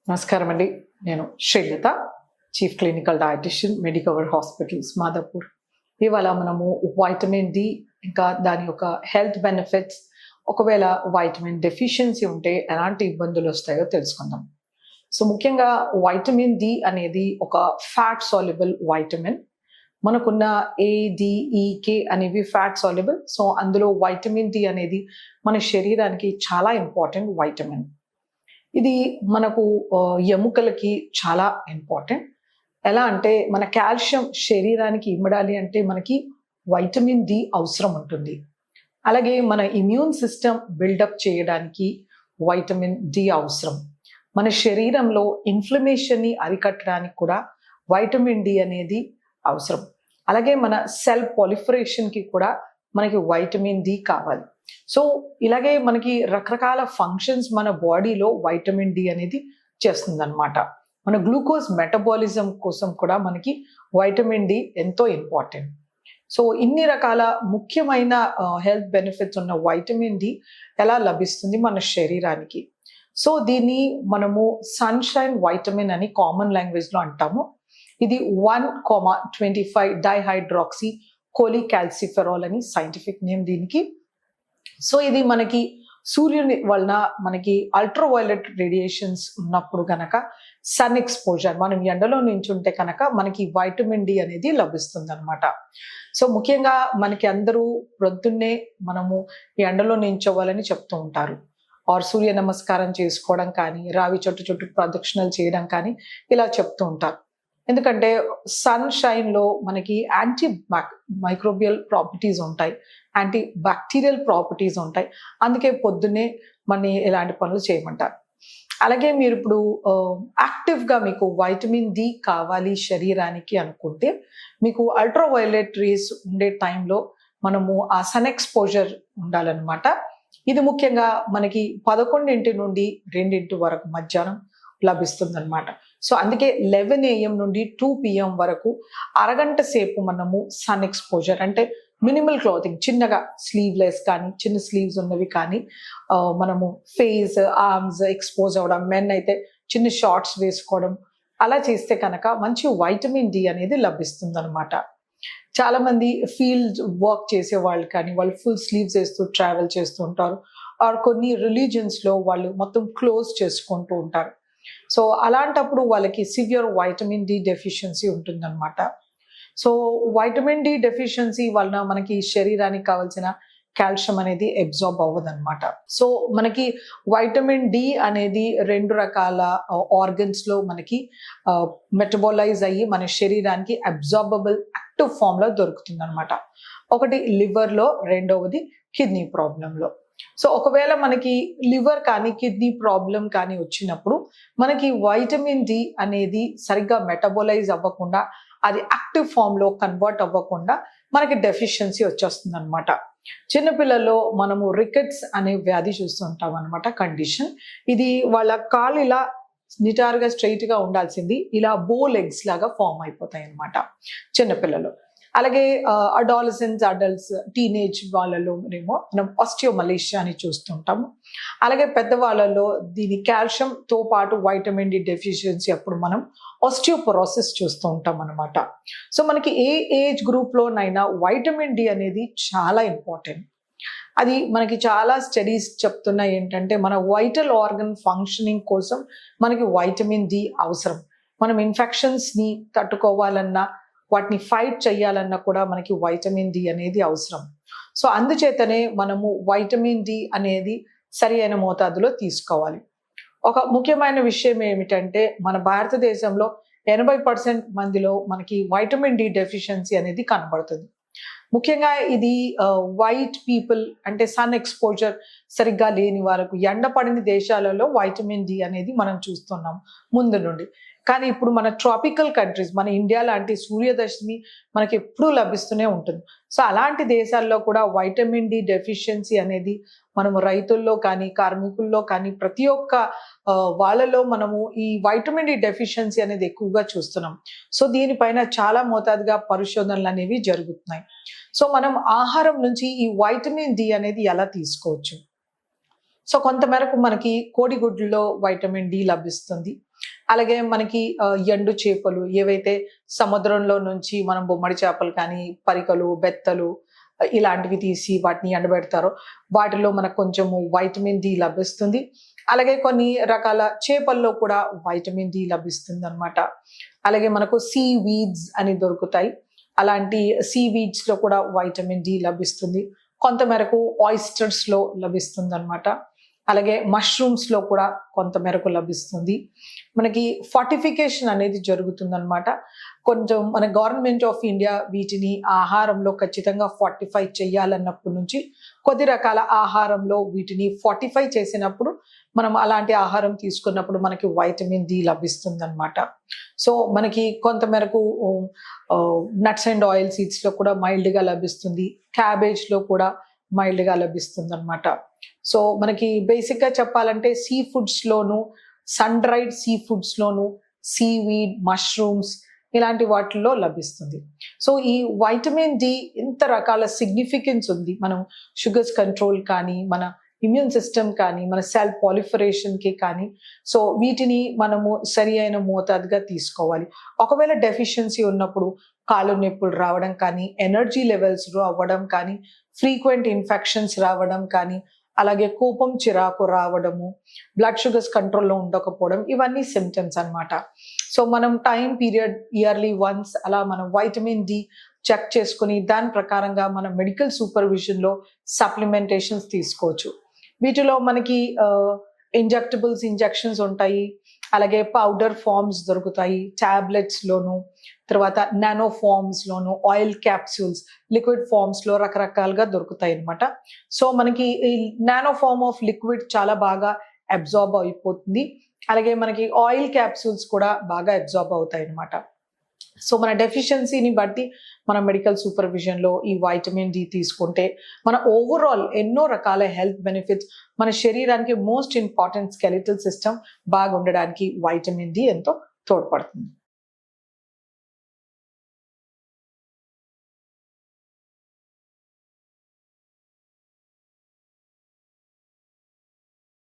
నమస్కారం అండి. నేను Srilatha, chief clinical dietitian, Medicover hospitals, Madhapur. ఇవాళ మనము వైటమిన్ డి ఇంకా దాని యొక్క హెల్త్ బెనిఫిట్స్, ఒకవేళ వైటమిన్ డెఫిషియన్సీ ఉంటే ఎలాంటి ఇబ్బందులు వస్తాయో తెలుసుకుందాం. సో ముఖ్యంగా వైటమిన్ డి అనేది ఒక ఫ్యాట్ సాల్యుబుల్ వైటమిన్. మనకున్న ఏ, డి, ఈ, కే అనేవి ఫ్యాట్ సాల్యుబుల్. సో అందులో వైటమిన్ డి అనేది మన శరీరానికి చాలా ఇంపార్టెంట్ వైటమిన్. ఇది మనకు ఎముకలకి చాలా ఇంపార్టెంట్. ఎలా అంటే మన కాల్షియం శరీరానికి ఇమ్మడాలి అంటే మనకి వైటమిన్ డి అవసరం ఉంటుంది. అలాగే మన ఇమ్యూన్ సిస్టమ్ బిల్డప్ చేయడానికి వైటమిన్ డి అవసరం. మన శరీరంలో ఇన్ఫ్లమేషన్ని అరికట్టడానికి కూడా వైటమిన్ డి అనేది అవసరం. అలాగే మన సెల్ పాలిఫరేషన్కి కూడా మనకి వైటమిన్ డి కావాలి. సో ఇలాగే మనకి రకరకాల ఫంక్షన్స్ మన బాడీలో వైటమిన్ డి అనేది చేస్తుంది అనమాట. మన గ్లూకోజ్ మెటబాలిజం కోసం కూడా మనకి వైటమిన్ డి ఎంతో ఇంపార్టెంట్. సో ఇన్ని రకాల ముఖ్యమైన హెల్త్ బెనిఫిట్స్ ఉన్న వైటమిన్ డి ఎలా లభిస్తుంది మన శరీరానికి? సో దీన్ని మనము సన్షైన్ వైటమిన్ అని కామన్ లాంగ్వేజ్లో అంటాము. ఇది 1,25 డైహైడ్రాక్సీ కోలికాల్సిఫెరాల్ అని సైంటిఫిక్ నేమ్ దీనికి. సో ఇది మనకి సూర్యుని వలన మనకి అల్ట్రావైలెట్ రేడియేషన్స్ ఉన్నప్పుడు కనుక సన్ ఎక్స్పోజర్, మనం ఎండలో నించుంటే కనుక మనకి వైటమిన్ డి అనేది లభిస్తుంది అనమాట. సో ముఖ్యంగా మనకి అందరూ ప్రొద్దున్నే మనము ఎండలో నించోవాలని చెప్తూ ఉంటారు. ఆర్ సూర్య నమస్కారం చేసుకోవడం కానీ, రావి చుట్టూ ప్రదక్షిణలు చేయడం కానీ ఇలా చెప్తూ ఉంటారు. ఎందుకంటే సన్ షైన్లో మనకి యాంటీ మైక్రోబియల్ ప్రాపర్టీస్ ఉంటాయి, యాంటీ బ్యాక్టీరియల్ ప్రాపర్టీస్ ఉంటాయి. అందుకే పొద్దున్నే మన ఇలాంటి పనులు చేయమంటారు. అలాగే మీరు ఇప్పుడు యాక్టివ్గా మీకు వైటమిన్ డి కావాలి శరీరానికి అనుకుంటే మీకు అల్ట్రావైలెట్ రేస్ ఉండే టైంలో మనము ఆ సన్ ఎక్స్పోజర్ ఉండాలన్నమాట. ఇది ముఖ్యంగా మనకి 11 నుండి 2 వరకు మధ్యాహ్నం లభిస్తుంది అనమాట. సో అందుకే 11 AM నుండి 2 PM వరకు అరగంట సేపు మనము సన్ ఎక్స్పోజర్ అంటే మినిమల్ క్లాతింగ్, చిన్నగా స్లీవ్లెస్ కానీ, చిన్న స్లీవ్స్ ఉన్నవి కానీ మనము ఫేస్, ఆర్మ్స్ ఎక్స్పోజ్ అవ్వడం, మెన్ అయితే చిన్న షార్ట్స్ వేసుకోవడం, అలా చేస్తే కనుక మంచి వైటమిన్ డి అనేది లభిస్తుంది అనమాట. చాలా మంది ఫీల్డ్ వర్క్ చేసే వాళ్ళు కానీ వాళ్ళు ఫుల్ స్లీవ్స్ వేస్తూ ట్రావెల్ చేస్తూ ఉంటారు. ఆర్ కొన్ని రిలీజియన్స్లో వాళ్ళు మొత్తం క్లోజ్ చేసుకుంటూ ఉంటారు. సో అలాంటప్పుడు వాళ్ళకి సివియర్ వైటమిన్ డి డెఫిషియన్సీ ఉంటుందన్నమాట. సో వైటమిన్ డి డెఫిషియన్సీ వలన మనకి శరీరానికి కావాల్సిన కాల్షియం అనేది అబ్జార్బ్ అవ్వదన్నమాట. సో మనకి వైటమిన్ డి అనేది 2 రకాల ఆర్గన్స్లో మనకి మెటబాలైజ్ అయ్యి మన శరీరానికి అబ్జార్బబుల్ యాక్టివ్ ఫామ్లో దొరుకుతుంది అనమాట. ఒకటి లివర్లో, రెండవది కిడ్నీ ప్రాబ్లంలో. సో ఒకవేళ మనకి లివర్ కానీ కిడ్నీ ప్రాబ్లం కానీ వచ్చినప్పుడు మనకి వైటమిన్ డి అనేది సరిగ్గా మెటబోలైజ్ అవ్వకుండా, అది యాక్టివ్ ఫామ్లో కన్వర్ట్ అవ్వకుండా మనకి డెఫిషియన్సీ వచ్చేస్తుంది అనమాట. చిన్నపిల్లల్లో మనము రికెట్స్ అనే వ్యాధి చూస్తుంటాం అనమాట, కండిషన్. ఇది వాళ్ళ కాళ్ళు ఇలా నిటారుగా స్ట్రైట్గా ఉండాల్సింది ఇలా బో లెగ్స్ లాగా ఫామ్ అయిపోతాయి అనమాట చిన్నపిల్లలు. అలాగే అడాలసెంట్స్, అడల్ట్స్, టీనేజ్ వాళ్ళలో ఏమో మనం ఆస్టియోమలేషియా అని చూస్తుంటాము. అలాగే పెద్దవాళ్ళలో దీని కాల్షియంతో పాటు వైటమిన్ డి డెఫిషియన్సీ అప్పుడు మనం ఆస్టియోపోరోసిస్ చూస్తూ ఉంటాం అనమాట. సో మనకి ఏ ఏజ్ గ్రూప్లోనైనా వైటమిన్ డి అనేది చాలా ఇంపార్టెంట్. అది మనకి చాలా స్టడీస్ చెప్తున్నాయి ఏంటంటే మన వైటల్ ఆర్గన్ ఫంక్షనింగ్ కోసం మనకి వైటమిన్ డి అవసరం. మనం ఇన్ఫెక్షన్స్ని తట్టుకోవాలన్నా, వాటిని ఫైట్ చేయాలన్నా కూడా మనకి వైటమిన్ డి అనేది అవసరం. సో అందుచేతనే మనము వైటమిన్ డి అనేది సరి అయిన మోతాదులో తీసుకోవాలి. ఒక ముఖ్యమైన విషయం ఏమిటంటే మన భారతదేశంలో 80% మందిలో మనకి వైటమిన్ డి డెఫిషియన్సీ అనేది కనబడుతుంది. ముఖ్యంగా ఇది వైట్ పీపుల్ అంటే సన్ ఎక్స్పోజర్ సరిగ్గా లేని వారికి, ఎండ పడిన దేశాలలో వైటమిన్ డి అనేది మనం చూస్తున్నాం ముందు నుండి. కానీ ఇప్పుడు మన ట్రాపికల్ కంట్రీస్, మన ఇండియా లాంటి సూర్యరశ్మి మనకి ఎప్పుడూ లభిస్తూనే ఉంటుంది. సో అలాంటి దేశాల్లో కూడా వైటమిన్ డి డెఫిషియన్సీ అనేది మనము రైతుల్లో కానీ, కార్మికుల్లో కానీ ప్రతి ఒక్క వాళ్ళలో మనము ఈ వైటమిన్ డి డెఫిషియన్సీ అనేది ఎక్కువగా చూస్తున్నాం. సో దీనిపైన చాలా మోతాదుగా పరిశోధనలు అనేవి జరుగుతున్నాయి. సో మనం ఆహారం నుంచి ఈ వైటమిన్ డి అనేది ఎలా తీసుకోవచ్చు? సో కొంతమేరకు మనకి కోడిగుడ్లలో వైటమిన్ డి లభిస్తుంది. అలాగే మనకి ఎండు చేపలు ఏవైతే సముద్రంలో నుంచి మనం బొమ్మడి చేపలు కానీ, పరికలు, బెత్తలు ఇలాంటివి తీసి వాటిని ఎండబెడతారో వాటిలో మనకు కొంచెము వైటమిన్ డి లభిస్తుంది. అలాగే కొన్ని రకాల చేపల్లో కూడా వైటమిన్ డి లభిస్తుంది అనమాట. అలాగే మనకు సీ వీడ్స్ అని దొరుకుతాయి. అలాంటి సీ వీడ్స్ లో కూడా వైటమిన్ డి లభిస్తుంది. కొంత మేరకు ఆయిస్టర్స్ లో లభిస్తుంది అనమాట. అలాగే మష్రూమ్స్ లో కూడా కొంత మేరకు లభిస్తుంది. మనకి ఫార్టిఫికేషన్ అనేది జరుగుతుంది అనమాట. కొంచెం మన గవర్నమెంట్ ఆఫ్ ఇండియా వీటిని ఆహారంలో ఖచ్చితంగా ఫార్టిఫై చేయాలన్నప్పటి నుంచి కొద్ది రకాల ఆహారంలో వీటిని ఫార్టిఫై చేసినప్పుడు మనం అలాంటి ఆహారం తీసుకున్నప్పుడు మనకి వైటమిన్ డి లభిస్తుంది అనమాట. సో మనకి కొంత మేరకు నట్స్ అండ్ ఆయిల్ సీడ్స్ లో కూడా మైల్డ్ గా లభిస్తుంది. క్యాబేజ్ లో కూడా మైల్డ్ గా లభిస్తుంది అనమాట. సో మనకి బేసిక్ గా చెప్పాలంటే సీ ఫుడ్స్ లోను, సన్ డ్రైడ్ సీ ఫుడ్స్ లోను, సీవీడ్, మష్రూమ్స్ ఇలాంటి వాటిల్లో లభిస్తుంది. సో ఈ వైటమిన్ డి ఇంత రకాల సిగ్నిఫికెన్స్ ఉంది. మనం షుగర్స్ కంట్రోల్ కానీ, మన ఇమ్యూన్ సిస్టమ్ కానీ, మన సెల్ పాలిఫరేషన్ కి కానీ, సో వీటిని మనము సరి అయిన మోతాదుగా తీసుకోవాలి. ఒకవేళ డెఫిషియన్సీ ఉన్నప్పుడు కాళ్ళు నొప్పులు రావడం కానీ, ఎనర్జీ లెవెల్స్ అవ్వడం కానీ, ఫ్రీక్వెంట్ ఇన్ఫెక్షన్స్ రావడం కానీ, అలాగే కోపం, చిరాకు రావడము, బ్లడ్ షుగర్స్ కంట్రోల్లో ఉండకపోవడం ఇవన్నీ సిమ్టమ్స్ అన్నమాట. సో మనం టైం పీరియడ్ ఇయర్లీ వన్స్ అలా మనం వైటమిన్ డి చెక్ చేసుకుని దాని ప్రకారంగా మనం మెడికల్ సూపర్విజన్ లో సప్లిమెంటేషన్స్ తీసుకోవచ్చు. వీటిలో మనకి ఇంజెక్షన్స్ ఉంటాయి. అలాగే పౌడర్ ఫార్మ్స్ దొరుకుతాయి టాబ్లెట్స్ లోను, తర్వాత నానో ఫార్మ్స్ లోను, ఆయిల్ క్యాప్సూల్స్, లిక్విడ్ ఫార్మ్స్ లో రకరకాలుగా దొరుకుతాయి అన్నమాట. సో మనకి ఈ నానో ఫార్మ్ ఆఫ్ లిక్విడ్ చాలా బాగా అబ్జార్బ్ అయిపోతుంది. అలాగే మనకి ఆయిల్ క్యాప్సూల్స్ కూడా బాగా అబ్జార్బ్ అవుతాయి అన్నమాట. సో మన డెఫిషియన్సీని బట్టి మన మెడికల్ సూపర్విజన్ లో ఈ వైటమిన్ డి తీసుకుంటే మన ఓవరాల్ ఎన్నో రకాల హెల్త్ బెనిఫిట్స్, మన శరీరానికి మోస్ట్ ఇంపార్టెంట్ స్కెలిటల్ సిస్టమ్ బాగుండడానికి వైటమిన్ డి ఎంతో తోడ్పడుతుంది.